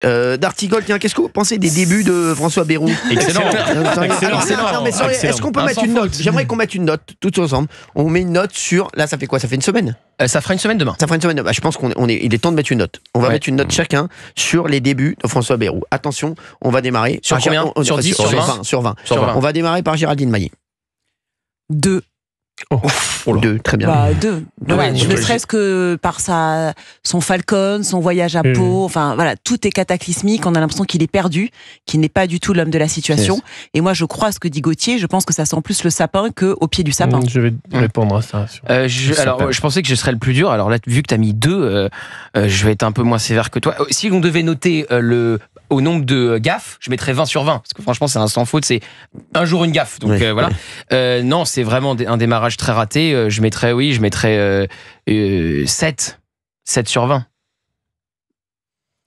D'Artigol, tiens, qu'est-ce que vous pensez des débuts de François Bayrou? Excellent. Est-ce qu'on peut mettre une note? J'aimerais qu'on mette une note, tous ensemble. On met une note sur... Là, ça fait quoi? Ça fait une semaine? Ça fera une semaine demain. Ça fera une semaine. Je pense il est temps de mettre une note. On va mettre une note chacun sur les débuts de François Bayrou. Attention, on va démarrer. Sur combien? Sur 10, sur 20. On va démarrer par Géraldine Maillet. 2. 2, très bien. 2. Ouais, ne serait-ce que par son Falcon, son voyage à Pau, enfin voilà, tout est cataclysmique, on a l'impression qu'il est perdu, qu'il n'est pas du tout l'homme de la situation. Et moi je crois à ce que dit Gauthier, je pense que ça sent plus le sapin qu'au pied du sapin. Je vais répondre à ça. Je pensais que je serais le plus dur, alors là, vu que tu as mis 2, je vais être un peu moins sévère que toi. Si on devait noter au nombre de gaffes, je mettrais 20 sur 20, parce que franchement c'est un sans faute, c'est un jour une gaffe, donc voilà. Non, c'est vraiment un démarrage très raté. Je mettrais 7 sur 20.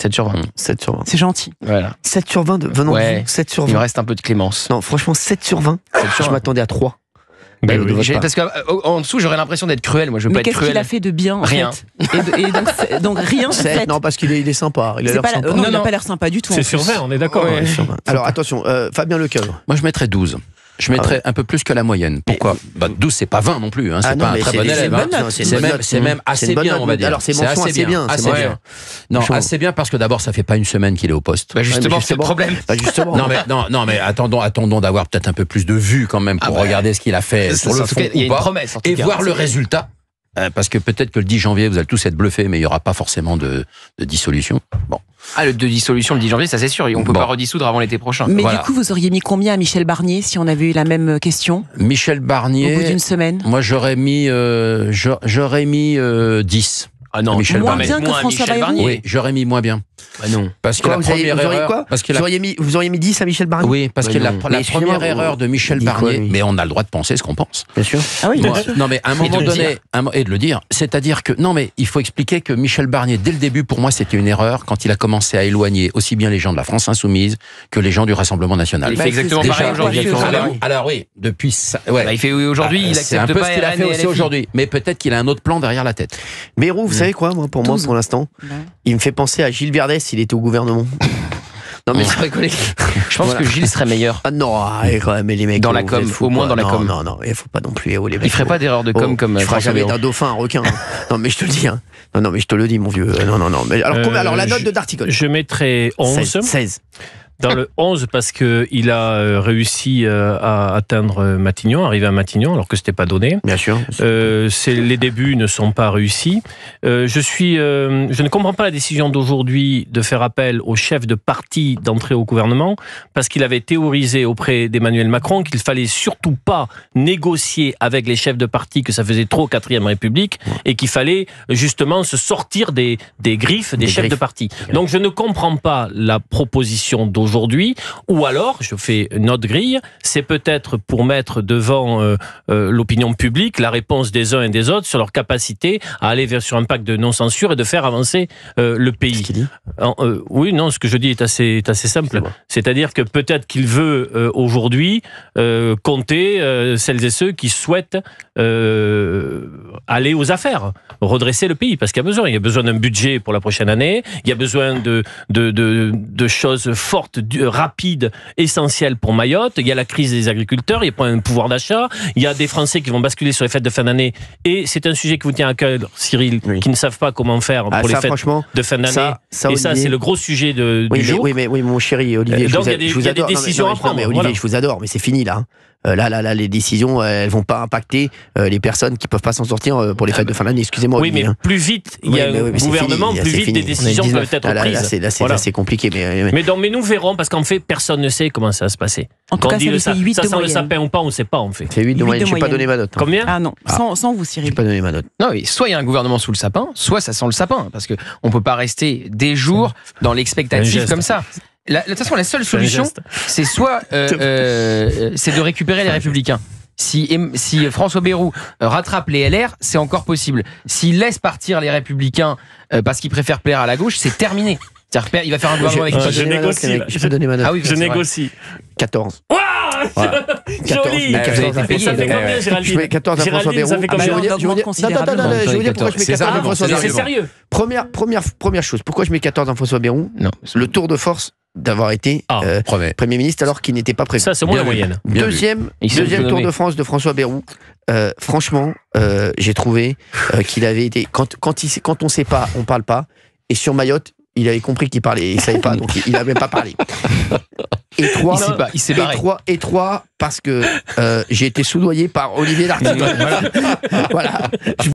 7 sur 20. 7 sur 20. C'est gentil. Voilà. 7 sur 20 venant de vous, 7 sur 20. Il me reste un peu de clémence. Non, franchement, 7 sur 20. Je m'attendais à 3. Parce qu'en dessous, j'aurais l'impression d'être cruel. Moi, je veux pas être cruel. Mais qu'est-ce qu'il a fait de bien, en rien. fait et donc rien. 7, non, parce qu'il est sympa. Il n'a pas l'air sympa du tout. C'est sur 20, on est d'accord. Ouais. Alors attention, Fabien Lecoeuvre. Moi, je mettrais 12. Je mettrais un peu plus que la moyenne. Pourquoi? 12, c'est pas 20 non plus. C'est pas un très bon élève. C'est même assez bien, on va dire. Alors, c'est assez bien. Non, assez bien parce que d'abord, ça fait pas une semaine qu'il est au poste. Justement, c'est le problème. Non, mais attendons d'avoir peut-être un peu plus de vues quand même pour regarder ce qu'il a fait sur le fond ou pas, et voir le résultat. Parce que peut-être que le 10 janvier, vous allez tous être bluffés, mais il n'y aura pas forcément de dissolution. Bon. Le de dissolution le 10 janvier, ça c'est sûr. On ne peut pas redissoudre avant l'été prochain. Mais du coup, vous auriez mis combien à Michel Barnier si on avait eu la même question? Michel Barnier. Au bout d'une semaine. Moi, j'aurais mis 10. Ah non, Michel moins bien que François Bayrou. Oui, j'aurais mis moins bien. Non. Parce que la première erreur. Vous auriez mis 10 à Michel Barnier? Oui, parce que la première erreur de Michel Barnier, mais on a le droit de penser ce qu'on pense. Bien sûr. Ah oui, non, mais à un moment donné, et de le dire, c'est-à-dire que, non, mais il faut expliquer que Michel Barnier, dès le début, pour moi, c'était une erreur quand il a commencé à éloigner aussi bien les gens de la France Insoumise que les gens du Rassemblement National. Il fait exactement pareil aujourd'hui. Alors oui, depuis ça. Il fait aujourd'hui, il accepte pas. C'est un peu ce qu'il a fait aussi aujourd'hui. Mais peut-être qu'il a un autre plan derrière la tête. Bayrou, vous savez quoi, pour l'instant, il me fait penser à Gilles Verdès s'il était au gouvernement. Non mais sans rigoler. Je pense que Gilles serait meilleur. Ah non, mais les mecs dans la com, au moins dans la com. Non, il faut pas non plus. Il ferait pas d'erreur de com comme. Je ferai jamais d'un dauphin un requin. Non mais je te le dis. Non mais je te le dis, mon vieux. Non. Mais alors la note de D'Artigol. Je mettrais 11. 16. Dans le 11 parce qu'il a réussi à atteindre Matignon, arriver à Matignon alors que c'était pas donné. Bien sûr. Les débuts ne sont pas réussis. Je ne comprends pas la décision d'aujourd'hui de faire appel au chef de parti d'entrer au gouvernement parce qu'il avait théorisé auprès d'Emmanuel Macron qu'il fallait surtout pas négocier avec les chefs de parti, que ça faisait trop 4e République et qu'il fallait justement se sortir des griffes des chefs de parti. Donc je ne comprends pas la proposition d'aujourd'hui. Ou alors, je fais une autre grille, c'est peut-être pour mettre devant l'opinion publique la réponse des uns et des autres sur leur capacité à aller sur un pacte de non-censure et de faire avancer le pays. Ce qu'il dit. Oui, non, ce que je dis est assez simple. C'est-à-dire que peut-être qu'il veut aujourd'hui compter celles et ceux qui souhaitent aller aux affaires, redresser le pays, parce qu'il y a besoin d'un budget pour la prochaine année, il y a besoin de choses fortes, rapides, essentielles pour Mayotte, il y a la crise des agriculteurs, il y a un pouvoir d'achat, il y a des Français qui vont basculer sur les fêtes de fin d'année, et c'est un sujet qui vous tient à cœur, Cyril, qui ne savent pas comment faire pour les fêtes de fin d'année, et ça c'est le gros sujet du jour. Oui, mon chéri Olivier, donc il y a des décisions à prendre. Mais Olivier, je vous adore, mais c'est fini là. Là, les décisions, elles vont pas impacter les personnes qui peuvent pas s'en sortir pour les fêtes de fin d'année. Excusez-moi. Oui, Olivier, mais plus vite il y a un gouvernement, plus vite des décisions peuvent être prises. Là, c'est compliqué. Mais nous verrons, parce qu'en fait, personne ne sait comment ça va se passer. En tout cas, ça sent le sapin ou pas, on ne sait pas, en fait. C'est 8 de moyenne. Je n'ai pas donné ma note. Combien? Ah non, sans vous, Cyril. Je n'ai pas donné ma note. Non, mais soit il y a un gouvernement sous le sapin, soit ça sent le sapin, parce que on peut pas rester des jours dans l'expectative comme ça. De toute façon, la seule solution, c'est soit c'est de récupérer les Républicains. Si François Bayrou rattrape les LR, c'est encore possible. S'il laisse partir les Républicains parce qu'il préfère plaire à la gauche, c'est terminé. C'est-à-dire, il va faire un gouvernement avec je négocie. Je peux donner ma note. Ah oui, je négocie. 14. Voilà. 14. Joli. Mais 14, Ça fait combien, Géraldine? Je mets 14 à François Bayrou. Ça fait combien? Je vais vous dire pourquoi je mets 14 à François Bayrou. C'est sérieux. Première chose, pourquoi je mets 14 à François Bayrou? Non. Le tour de force d'avoir été Premier ministre alors qu'il n'était pas prévu. Ça, c'est moins la moyenne. Deuxième Tour de France de François Bayrou. Franchement, j'ai trouvé qu'il avait été. Quand on ne sait pas, on ne parle pas. Et sur Mayotte, il avait compris qu'il parlait. Il ne savait pas, donc il n'a même pas parlé. Et trois, parce que j'ai été soudoyé par Olivier D'Artigol. Voilà.